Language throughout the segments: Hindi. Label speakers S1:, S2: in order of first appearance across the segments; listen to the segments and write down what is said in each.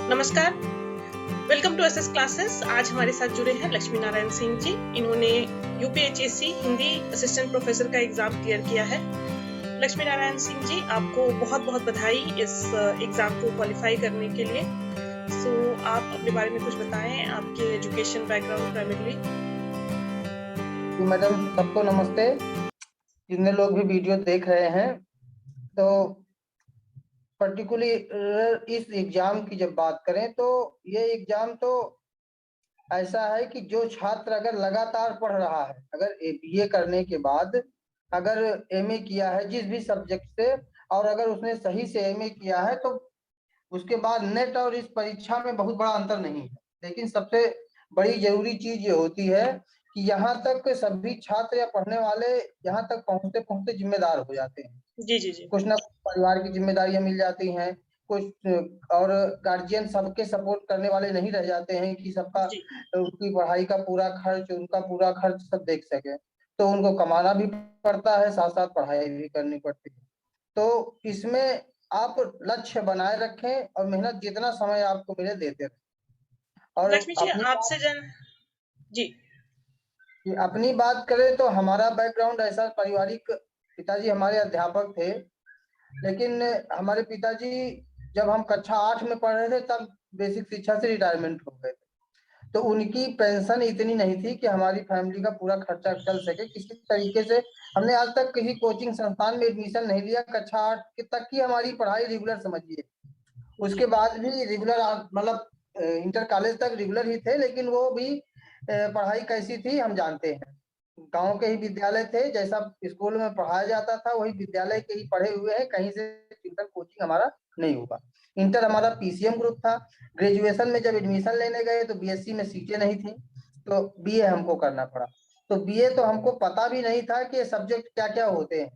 S1: नमस्कार, वेलकम टू एसएस क्लासेस। आज हमारे साथ जुड़े हैं लक्ष्मी नारायण सिंह जी। इन्होंने यूपीएचएससी हिंदी असिस्टेंट प्रोफेसर का एग्जाम क्लियर किया है। लक्ष्मी नारायण सिंह जी, आपको बहुत बहुत बधाई इस एग्जाम को क्वालिफाई करने के लिए। आप अपने बारे में कुछ बताएं, आपके एजुकेशन बैकग्राउंड प्राइमरीली।
S2: मैडम, सबको नमस्ते। जितने लोग भी वीडियो देख रहे हैं, तो पर्टिकुलरली इस एग्जाम की जब बात करें तो ये एग्जाम तो ऐसा है कि जो छात्र अगर लगातार पढ़ रहा है, अगर बीए करने के बाद अगर एमए किया है जिस भी सब्जेक्ट से, और अगर उसने सही से एमए किया है, तो उसके बाद नेट और इस परीक्षा में बहुत बड़ा अंतर नहीं है। लेकिन सबसे बड़ी जरूरी चीज ये होती है कि यहाँ तक सभी छात्र या पढ़ने वाले यहाँ तक पहुंचते पहुंचते जिम्मेदार हो जाते हैं।
S1: जी जी जी।
S2: कुछ ना कुछ परिवार की जिम्मेदारियां मिल जाती हैं, कुछ और गार्जियन सबके सपोर्ट करने वाले नहीं रह जाते हैं कि सबका उनकी पढ़ाई का पूरा खर्च, उनका पूरा खर्च सब देख सके। तो उनको कमाना भी पड़ता है, साथ साथ पढ़ाई भी करनी पड़ती है। तो इसमें आप लक्ष्य बनाए रखें और मेहनत जितना समय आपको मिले देते रहें। और
S1: लक्ष्मी जी, आपसे जी
S2: अपनी बात करें तो हमारा बैकग्राउंड ऐसा पारिवारिक, पिताजी हमारे अध्यापक थे, लेकिन हमारे पिताजी जब हम कक्षा 8 में पढ़ रहे थे तब बेसिक शिक्षा से रिटायरमेंट हो गए थे। तो उनकी पेंशन इतनी नहीं थी कि हमारी फैमिली का पूरा खर्चा चल सके। किसी तरीके से हमने आज तक किसी कोचिंग संस्थान में एडमिशन नहीं लिया। कक्षा 8 तक की हमारी पढ़ाई रेगुलर समझिए। उसके बाद भी रेगुलर, मतलब इंटर कॉलेज तक रेगुलर ही थे, लेकिन वो भी पढ़ाई कैसी थी हम जानते हैं। गांव के ही विद्यालय थे, जैसा स्कूल में पढ़ाया जाता था वही विद्यालय के ही पढ़े हुए हैं, कहीं से ट्यूशन कोचिंग हमारा नहीं हुआ। इंटर हमारा पीसीएम ग्रुप था। ग्रेजुएशन में जब एडमिशन लेने गए तो बीएससी में सीटें नहीं थी, तो बीए हमको करना पड़ा। तो बीए तो हमको पता भी नहीं था कि सब्जेक्ट क्या क्या होते हैं।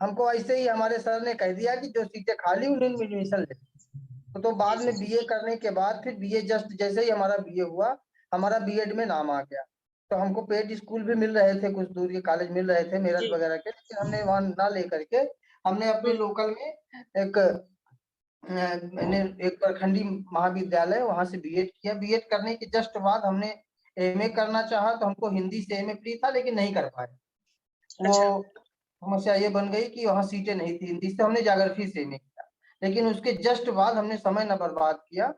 S2: हमको ऐसे ही हमारे सर ने कह दिया कि जो सीटें खाली उन्हीं में एडमिशन ले। तो बाद में बीए करने के बाद फिर बीए जस्ट जैसे ही हमारा बीए हुआ, हमारा बीएड में नाम आ गया। तो हमको पेड स्कूल भी मिल रहे थे, कुछ दूर के कॉलेज मिल रहे थे मेरठ वगैरह के, लेकिन हमने वहां ना लेकर के हमने अपने लोकल में एक मैंने एक प्रखंडी महाविद्यालय वहां से बीएड किया। बीएड करने के जस्ट बाद हमने एमए करना चाहा, तो हमको हिंदी से एमए फ्री था लेकिन नहीं कर पाए। वो समस्या ये बन गई कि वहाँ सीटें नहीं थी हिंदी से, हमने ज्योग्राफी से एमए किया। लेकिन उसके जस्ट बाद हमने समय न बर्बाद किया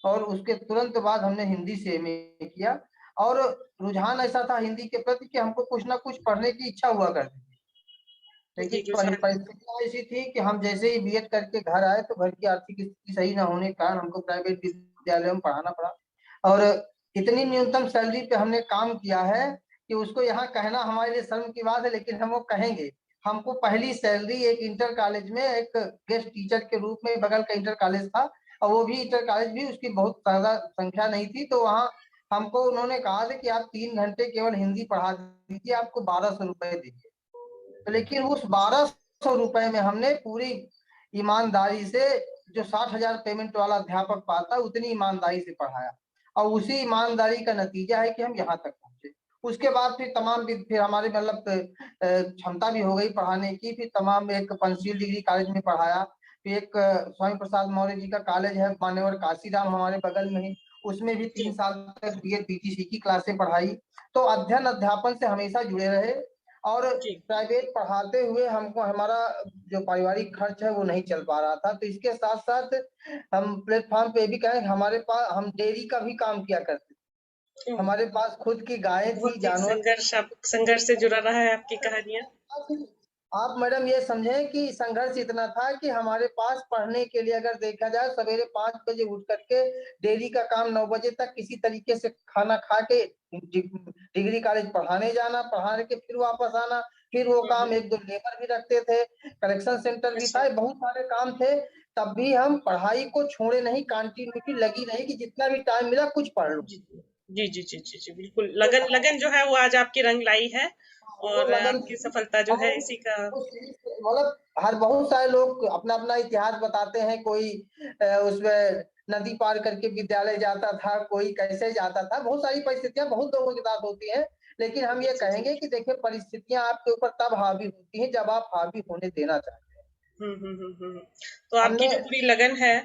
S2: और उसके तुरंत बाद हमने हिंदी से एमए किया। और रुझान ऐसा था हिंदी के प्रति कि हमको कुछ ना कुछ पढ़ने की इच्छा हुआ करती थी। लेकिन परिस्थितियां ऐसी थी कि हम जैसे ही बीएड करके घर आए तो घर की आर्थिक स्थिति सही न होने के कारण हमको प्राइवेट विद्यालयों में पढ़ाना पड़ा। और इतनी न्यूनतम सैलरी पे हमने काम किया है कि उसको यहाँ कहना हमारे लिए शर्म की बात है, लेकिन हम वो कहेंगे। हमको पहली सैलरी एक इंटर कॉलेज में एक गेस्ट टीचर के रूप में, बगल का इंटर कॉलेज था और वो भी इंटर कॉलेज भी उसकी बहुत ज्यादा संख्या नहीं थी, तो वहाँ हमको उन्होंने कहा था कि आप 3 घंटे केवल हिंदी पढ़ा दीजिए, आपको 1200 रुपए देंगे। तो लेकिन उस 1200 रुपए में हमने पूरी ईमानदारी से, जो 60,000 पेमेंट वाला अध्यापक पाता उतनी ईमानदारी से पढ़ाया, और उसी ईमानदारी का नतीजा है कि हम यहाँ तक पहुंचे। उसके बाद फिर हमारे मतलब क्षमता भी हो गई पढ़ाने की। फिर तमाम एक पंचशील डिग्री कॉलेज में पढ़ाया। फिर एक स्वामी प्रसाद मौर्य जी का कॉलेज है मान्यवर काशीराम हमारे बगल में ही, उसमें भी 3 साल तक बीएड बीटीसी की क्लासें पढ़ाई। तो अध्ययन अध्यापन से हमेशा जुड़े रहे। और प्राइवेट पढ़ाते हुए हमको हमारा जो पारिवारिक खर्च है वो नहीं चल पा रहा था। तो इसके साथ साथ हम प्लेटफॉर्म पे भी कहें, हमारे पास हम डेयरी का भी काम किया करते थे। हमारे पास खुद की गायें थी, जानवर।
S1: संघर्ष से जुड़ा रहा है आपकी कहानियां।
S2: आप मैडम ये समझें कि संघर्ष इतना था कि हमारे पास पढ़ने के लिए अगर देखा जाए, सवेरे 5 बजे उठ करके डेयरी का काम 9 बजे तक किसी तरीके से खाना खा के डिग्री कॉलेज पढ़ाने जाना, पढ़ा के फिर वापस आना। फिर वो काम, 1-2 लेबर भी रखते थे, कलेक्शन सेंटर भी था, बहुत सारे काम थे। तब भी हम पढ़ाई को छोड़े नहीं, कंटिन्यूटी लगी रही कि जितना भी टाइम मिला कुछ पढ़ लो।
S1: जी जी जी जी जी, बिल्कुल। लगन लगन जो है वो आज आपकी रंग लाई है, और आपकी सफलता जो है इसी का।
S2: मतलब हर बहुत सारे लोग अपना अपना इतिहास बताते हैं। कोई उसमें नदी पार करके विद्यालय जाता था, कोई कैसे जाता था। बहुत सारी परिस्थितियां बहुत लोगों के साथ होती हैं, लेकिन हम ये कहेंगे कि देखिए, परिस्थितियां आपके ऊपर तब हावी होती हैं जब आप हावी होने देना चाहते हैं।
S1: तो आपकी जो पूरी लगन है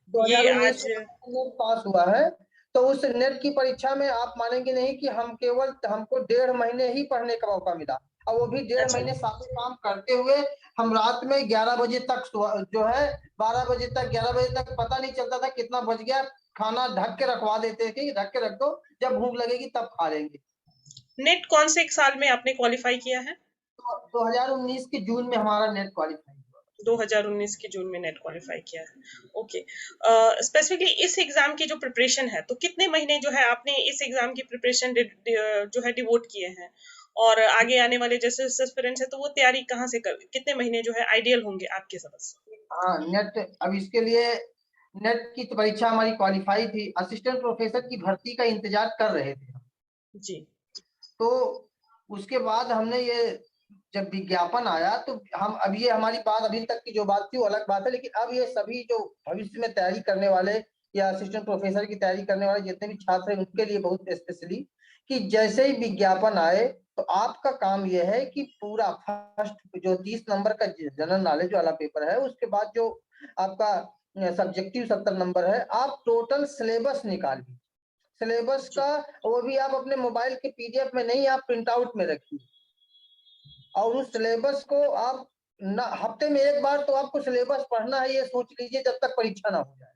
S1: ये
S2: 2019
S1: आज
S2: में नेट पास हुआ है। तो उस नेट की परीक्षा में आप मानेंगे नहीं कि हमको 1.5 महीने ही पढ़ने का मौका मिला, और वो भी 1.5 महीने
S1: अच्छा,
S2: सारे काम करते हुए। हम रात में 11 बजे तक जो है 12 बजे तक 11 बजे तक पता नहीं चलता था कितना बज गया। खाना ढक के रखवा देते थे, ढक के रख दो, जब भूख लगेगी तब खा लेंगे।
S1: नेट कौन से एक साल में आपने क्वालिफाई किया है?
S2: तो 2019 के जून में हमारा नेट क्वालिफाई हुआ।
S1: 2019 के जून में नेट क्वालिफाई किया है। ओके। स्पेसिफिकली इस एग्जाम की जो प्रिपरेशन है, तो कितने महीने जो है आपने इस एग्जाम की प्रिपरेशन जो है डिवोट किए हैं, और आगे आने वाले जैसे एस्पिरेंट्स है तो वो तैयारी कहाँ से कर, कितने महीने जो है आइडियल होंगे आपके समझ से?
S2: हाँ, नेट अब इसके लिए नेट की तो परीक्षा हमारी क्वालिफाई थी, असिस्टेंट प्रोफेसर की भर्ती का इंतजार कर रहे थे।
S1: जी
S2: तो उसके बाद हमने ये जब विज्ञापन आया तो हम अब ये हमारी बात अभी तक की जो बात थी वो अलग बात है, लेकिन अब ये सभी जो भविष्य में तैयारी करने वाले या असिस्टेंट प्रोफेसर की तैयारी करने वाले जितने भी छात्र हैं उनके लिए बहुत स्पेशली, कि जैसे ही विज्ञापन आए तो आपका काम यह है कि पूरा फर्स्ट जो 30 नंबर का जनरल नॉलेज वाला पेपर है, उसके बाद जो आपका सब्जेक्टिव 70 नंबर है, आप टोटल सिलेबस निकालिए। सिलेबस
S1: जी
S2: का वो भी आप अपने मोबाइल के पीडीएफ में नहीं, आप प्रिंट आउट में रखिए, और उस सिलेबस को आप हफ्ते में एक बार तो आपको सिलेबस पढ़ना है, ये सोच लीजिए जब तक परीक्षा ना हो जाए।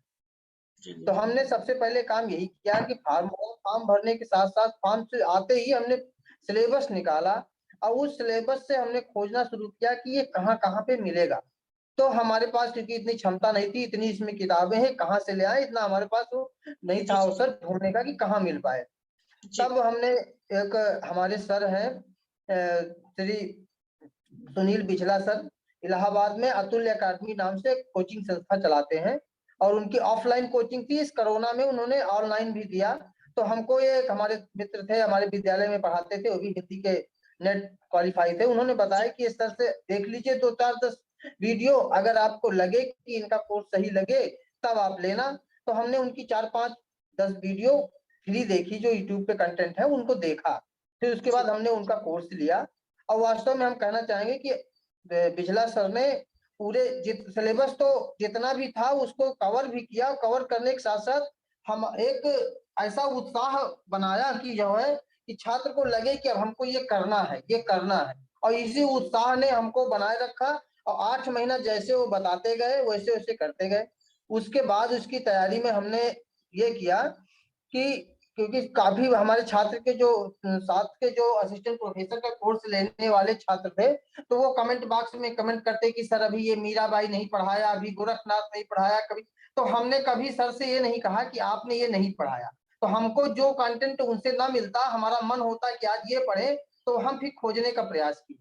S1: जी
S2: तो हमने सबसे पहले काम यही किया कि फॉर्म भरने के साथ साथ फॉर्म से आते ही हमने सिलेबस निकाला, और उस सिलेबस से हमने खोजना शुरू किया कि ये कहाँ कहाँ पे मिलेगा। तो हमारे पास क्योंकि इतनी क्षमता नहीं थी, इतनी इसमें किताबें हैं, कहाँ से ले आए, इतना हमारे पास वो नहीं
S1: जी
S2: था
S1: जी
S2: अवसर ढूंढने का कि कहाँ मिल पाए।
S1: जी
S2: तब हमने एक हमारे सर हैं श्री सुनील बिचला सर, इलाहाबाद में अतुल्य अकादमी नाम से कोचिंग संस्था चलाते हैं, और उनकी ऑफलाइन कोचिंग थी, इस कोरोना में उन्होंने ऑनलाइन भी दिया। तो हमको ये हमारे मित्र थे, हमारे विद्यालय में पढ़ाते थे, वो भी हिंदी के नेट क्वालिफाई थे, उन्होंने बताया
S1: जी
S2: कि इस तरह से देख लीजिए 2 4 10 वीडियो, अगर आपको लगे कि इनका कोर्स सही लगे तब आप लेना। तो हमने उनकी 4 5 10 वीडियो फ्री देखी, जो यूट्यूब पे कंटेंट है उनको देखा, फिर उसके
S1: जी
S2: बाद हमने उनका कोर्स लिया। और वास्तव में हम कहना चाहेंगे कि बिजला सर ने पूरे सिलेबस तो जितना भी था उसको कवर भी किया, कवर करने के साथ साथ हम एक ऐसा उत्साह बनाया कि जो है कि छात्र को लगे कि अब हमको ये करना है, ये करना है, और इसी उत्साह ने हमको बनाए रखा। और 8 महीना जैसे वो बताते गए वैसे वैसे करते गए। उसके बाद उसकी तैयारी में हमने ये किया कि क्योंकि काफी हमारे छात्र के जो साथ के जो असिस्टेंट प्रोफेसर का कोर्स लेने वाले छात्र थे, तो वो कमेंट बॉक्स में कमेंट करते कि सर अभी ये मीराबाई नहीं पढ़ाया, अभी गोरखनाथ नहीं पढ़ाया कभी। तो हमने कभी सर से ये नहीं कहा कि आपने ये नहीं पढ़ाया। तो हमको जो कंटेंट उनसे ना मिलता, हमारा मन होता कि आज ये पढ़े, तो हम फिर खोजने का प्रयास किए।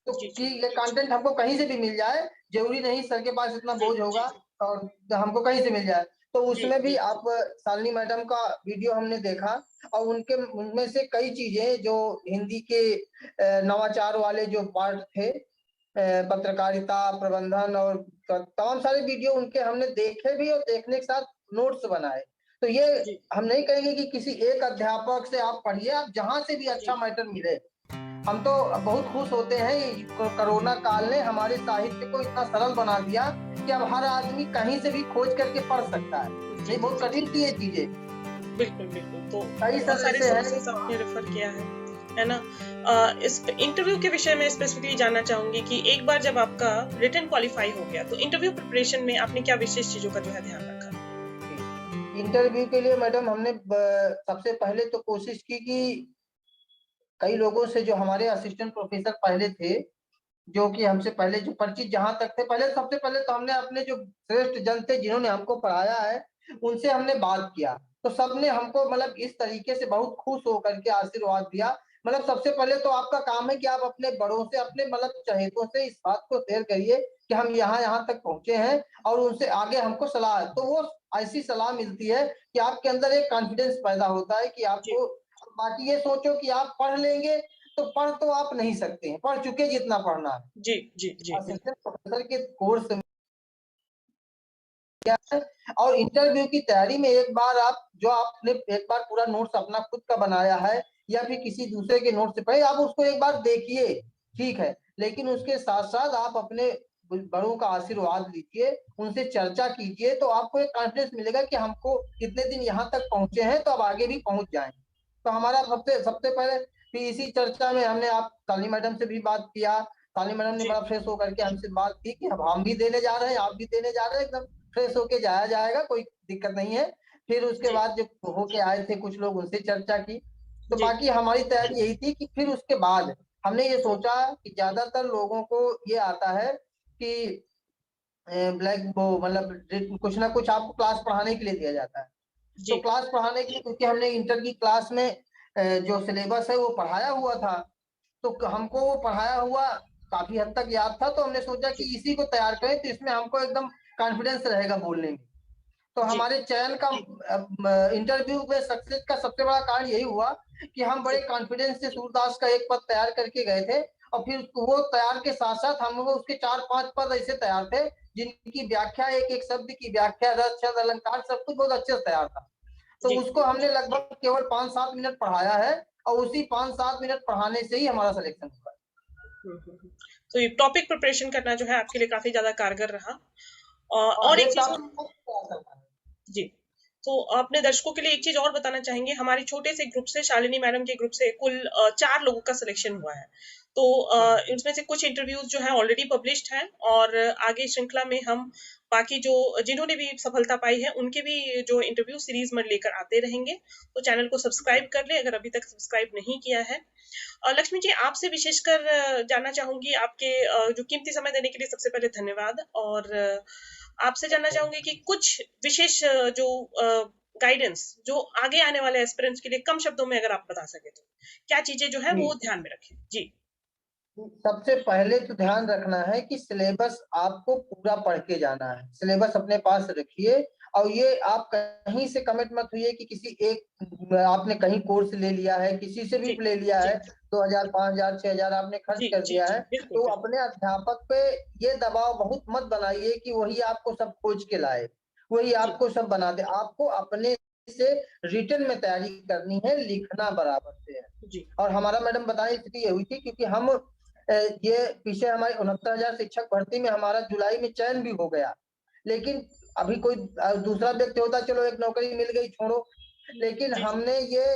S2: तो
S1: जी
S2: कि
S1: जी
S2: ये कंटेंट हमको कहीं से भी मिल जाए, जरूरी नहीं सर के पास इतना
S1: जी
S2: बोझ
S1: जी
S2: होगा, और हमको कहीं से मिल जाए। तो
S1: जी
S2: उसमें भी
S1: जी
S2: आप शालिनी मैडम का वीडियो हमने देखा, और उनमें से कई चीजें जो हिंदी के नवाचार वाले जो पार्ट थे, पत्रकारिता प्रबंधन और तमाम सारे वीडियो उनके हमने देखे भी, और देखने के साथ नोट्स बनाए। तो ये
S1: जी
S2: हम नहीं कहेंगे कि किसी एक अध्यापक से आप पढ़िए, आप जहां से भी
S1: जी
S2: अच्छा मैटर मिले। हम तो बहुत खुश होते हैं, कोरोना काल ने हमारे साहित्य को इतना सरल बना दिया कि अब हर आदमी कहीं से भी खोज करके पढ़ सकता है।
S1: जी
S2: नहीं,
S1: जी
S2: बहुत
S1: जी
S2: कठिन थी ये चीजें,
S1: बिल्कुल बिल्कुल। तो
S2: कई
S1: बहुत
S2: सर
S1: सारे
S2: ऐसे हैं।
S1: सोर्सेस आपने रेफर किया है ना? इस इंटरव्यू के विषय में स्पेसिफिकली जानना चाहूंगी कि एक बार जब आपका रिटन क्वालिफाई हो गया तो इंटरव्यू प्रिपरेशन में आपने क्या विशेष चीजों का जो है ध्यान रखा?
S2: इंटरव्यू के लिए मैडम हमने सबसे पहले तो कोशिश की कि कई लोगों से जो हमारे असिस्टेंट प्रोफेसर पहले थे, जो कि हमसे पहले जो परिचित जहां तक थे, पहले सबसे पहले तो हमने अपने जो श्रेष्ठ जन थे जिन्होंने हमको पढ़ाया है, उनसे हमने बात किया। तो सबने हमको मतलब इस तरीके से बहुत खुश होकर के आशीर्वाद दिया। मतलब सबसे पहले तो आपका काम है कि आप अपने बड़ों से, अपने मतलब चहेतों से इस बात को शेयर करिए कि हम यहाँ यहाँ तक पहुंचे हैं, और उनसे आगे हमको सलाह है। तो वो ऐसी सलाह मिलती है कि आपके अंदर एक कॉन्फिडेंस पैदा होता है कि
S1: जी
S2: आपको। बाकी ये सोचो कि आप पढ़ लेंगे, तो पढ़ तो आप नहीं सकते हैं, पढ़ चुके जितना पढ़ना है।
S1: जी जी जी बिल्कुल।
S2: असिस्टेंट प्रोफेसर के कोर्स में क्या है, और इंटरव्यू की तैयारी में एक बार आप जो आपने एक बार पूरा नोट्स अपना खुद का बनाया है या फिर किसी दूसरे के नोट से पढ़े, आप उसको एक बार देखिए, ठीक है, लेकिन उसके साथ साथ आप अपने बड़ों का आशीर्वाद लीजिए, उनसे चर्चा कीजिए, तो आपको एक कॉन्फिडेंस मिलेगा कि हमको इतने दिन यहाँ तक पहुंचे हैं तो अब आगे भी पहुंच जाएं। तो हमारा सबसे सबसे पहले फिर इसी चर्चा में हमने आप ताली मैडम से भी बात किया। ताली मैडम ने
S1: जी
S2: बड़ा फ्रेश होकर के हमसे बात की कि अब हम भी देने जा रहे हैं, आप भी देने जा रहे हैं, एकदम फ्रेश होके जाया जाएगा, कोई दिक्कत नहीं है। फिर उसके
S1: जी
S2: बाद जो होके आए थे कुछ लोग, उनसे चर्चा की। तो
S1: जी
S2: बाकी हमारी तैयारी यही थी कि फिर उसके बाद हमने ये सोचा कि ज्यादातर लोगों को ये आता है कि ब्लैक वो मतलब कुछ ना कुछ आपको क्लास पढ़ाने के लिए दिया जाता है। तो
S1: जी
S2: क्लास पढ़ाने के लिए, क्योंकि हमने इंटर की क्लास में जो सिलेबस है वो पढ़ाया हुआ था, तो हमको वो पढ़ाया हुआ काफी हद तक याद था। तो हमने सोचा कि इसी को तैयार करें, तो इसमें हमको एकदम कॉन्फिडेंस रहेगा बोलने में। तो
S1: जी
S2: हमारे चयन का इंटरव्यू में सक्सेस का सबसे बड़ा कारण यही हुआ कि हम बड़े कॉन्फिडेंस से सूरदास का एक पद तैयार करके गए थे, और फिर वो तैयार के साथ साथ हम लोग उसके 4-5 पद ऐसे तैयार थे जिनकी व्याख्या, एक एक शब्द की व्याख्या, रस शब्द अलंकार सब कुछ बहुत अच्छे से तैयार था। तो
S1: जी
S2: उसको हमने लगभग केवल 5-7 मिनट पढ़ाया है, और उसी 5-7 मिनट पढ़ाने से ही हमारा सिलेक्शन हुआ।
S1: तो ये टॉपिक प्रिपरेशन करना जो है आपके लिए काफी ज्यादा कारगर रहा।
S2: और
S1: और एक
S2: एक
S1: चीज
S2: टॉपिक
S1: जी, तो अपने दर्शकों के लिए एक चीज और बताना चाहेंगे, हमारे छोटे से ग्रुप से, शालिनी मैडम के ग्रुप से कुल 4 लोगों का सिलेक्शन हुआ है। तो इनमें से कुछ इंटरव्यूज जो है ऑलरेडी पब्लिश्ड हैं, और आगे श्रृंखला में हम बाकी जो जिन्होंने भी सफलता पाई है उनके भी जो इंटरव्यू सीरीज में लेकर आते रहेंगे। तो चैनल को सब्सक्राइब कर ले अगर अभी तक सब्सक्राइब नहीं किया है। लक्ष्मी जी, आपसे विशेषकर जानना चाहूंगी, आपके जो कीमती समय देने के लिए सबसे पहले धन्यवाद। और आपसे जानना चाहूंगी कि कुछ विशेष जो गाइडेंस जो आगे आने वाले एस्पिरेंट्स के लिए कम शब्दों में अगर आप बता सके तो क्या चीजें जो है वो ध्यान में रखें। जी
S2: सबसे पहले तो ध्यान रखना है कि सिलेबस आपको पूरा पढ़ के जाना है। सिलेबस अपने पास रखिए, और ये आप कहीं से कमिट मत हुई कि किसी एक आपने कहीं कोर्स ले लिया है, किसी से भी
S1: जी
S2: ले लिया
S1: जी
S2: है, 2000 5000 6000 आपने खर्च
S1: जी
S2: कर
S1: जी
S2: दिया
S1: जी
S2: है,
S1: बिल्कुल
S2: तो
S1: बिल्कुल।
S2: अपने अध्यापक पे ये दबाव बहुत मत बनाइए कि वही आपको सब खोज के लाए, वही
S1: जी
S2: आपको सब बना दे। आपको अपने से रिटर्न में तैयारी करनी है, लिखना बराबर से है।
S1: जी
S2: और हमारा मैडम बताने स्थिति ये हुई थी, क्योंकि हम ये पीछे हमारी 69,000 शिक्षक भर्ती में हमारा जुलाई में चयन भी हो गया, लेकिन अभी कोई दूसरा व्यक्ति होता, चलो एक नौकरी मिल गई छोड़ो, लेकिन
S1: जी
S2: हमने ये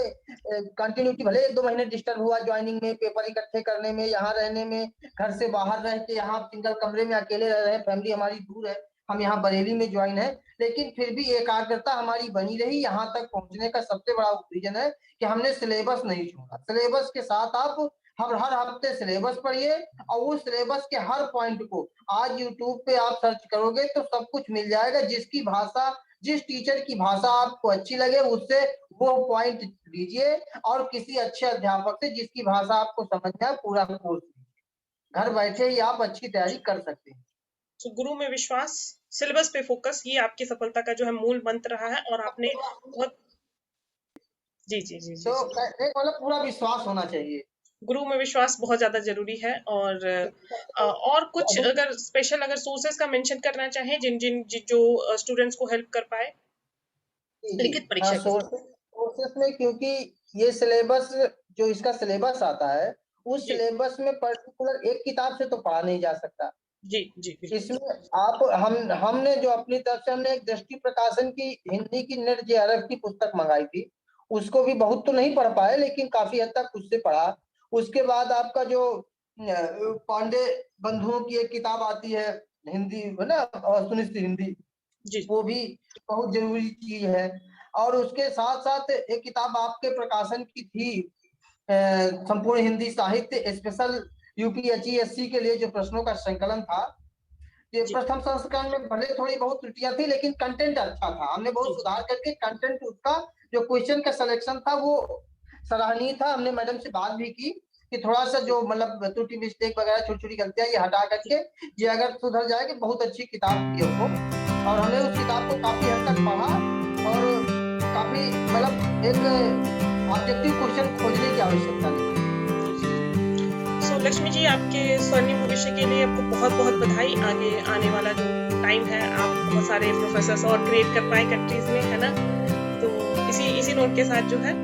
S2: कंटिन्यूटी, भले 1-2 महीने डिस्टर्ब हुआ ज्वाइनिंग में, पेपर इकट्ठे करने में, यहाँ रहने में, घर से बाहर रह के यहाँ सिंगल कमरे में अकेले रह रहे हैं, फैमिली हमारी दूर है, हम यहाँ बरेली में ज्वाइन है, लेकिन फिर भी एकाग्रता हमारी बनी रही। यहाँ तक पहुंचने का सबसे बड़ा रीजन है कि हमने सिलेबस नहीं छोड़ा। सिलेबस के साथ आप हर हफ्ते सिलेबस पढ़िए, और उस सिलेबस के हर पॉइंट को आज यूट्यूब पे आप सर्च करोगे तो सब कुछ मिल जाएगा। जिसकी भाषा, जिस टीचर की भाषा आपको अच्छी लगे उससे वो पॉइंट लीजिए, और किसी अच्छे अध्यापक से जिसकी भाषा आपको समझ में आए पूरा कोर्स लीजिए। घर बैठे ही आप अच्छी तैयारी कर सकते हैं।
S1: तो गुरु में विश्वास, सिलेबस पे फोकस, ये आपकी सफलता का जो है मूल मंत्र रहा है। और आपने बहुत जी जी जी जी
S2: तो
S1: जी
S2: एक मतलब पूरा विश्वास होना चाहिए।
S1: गुरु में विश्वास बहुत ज्यादा जरूरी है। और कुछ अगर स्पेशल अगर सोर्सेज का मेंशन करना चाहें जो स्टूडेंट्स को हेल्प कर पाए
S2: जी जी
S1: लिखित
S2: हाँ,
S1: परीक्षा के समय।
S2: सोर्सेस में, क्योंकि ये सिलेबस, जो इसका सिलेबस आता है, उस
S1: जी
S2: सिलेबस में पर्टिकुलर एक किताब से तो पढ़ा नहीं जा सकता।
S1: जी जी बिल्कुल।
S2: इसमें आप हमने जो अपनी तरफ से हमने एक दृष्टि प्रकाशन की हिंदी की नेट जेआरएफ की पुस्तक मंगाई थी, उसको भी बहुत तो नहीं पढ़ पाए, लेकिन काफी हद तक उससे पढ़ा। उसके बाद आपका जो पांडे बंधुओं की एक किताब आती है हिंदी है ना, सुनिश्चित हिंदी,
S1: जी
S2: वो भी बहुत जरूरी चीज है। और उसके साथ साथ एक किताब आपके प्रकाशन की थी, संपूर्ण हिंदी साहित्य स्पेशल यूपीएचईएससी के लिए, जो प्रश्नों का संकलन था। ये
S1: जी
S2: प्रथम संस्करण में भले थोड़ी बहुत त्रुटियां थी, लेकिन कंटेंट अच्छा था। हमने बहुत
S1: जी
S2: सुधार करके कंटेंट, उसका जो क्वेश्चन का सिलेक्शन था वो सराहनीय था। हमने मैडम से बात भी की कि थोड़ा सा
S1: जी
S2: जो मतलब त्रुटि मिस्टेक वगैरह छोटी छोटी गलतियां ये हटा
S1: जी
S2: करके ये अगर सुधर जाएगी, बहुत अच्छी किताब थी वो। और हमने उस किताब को काफी हद तक पढ़ा, और काफी मतलब एक ऑब्जेक्टिव क्वेश्चन खोजने की आवश्यकता नहीं।
S1: सो लक्ष्मी जी, आपके स्वर्णिम भविष्य के लिए आपको बहुत बहुत बधाई। आगे आने वाला जो टाइम है आप बहुत सारे प्रोफेसर और क्रिएट कर पाए कंट्रीज में, है ना। तो इसी इसी नोट के साथ जो है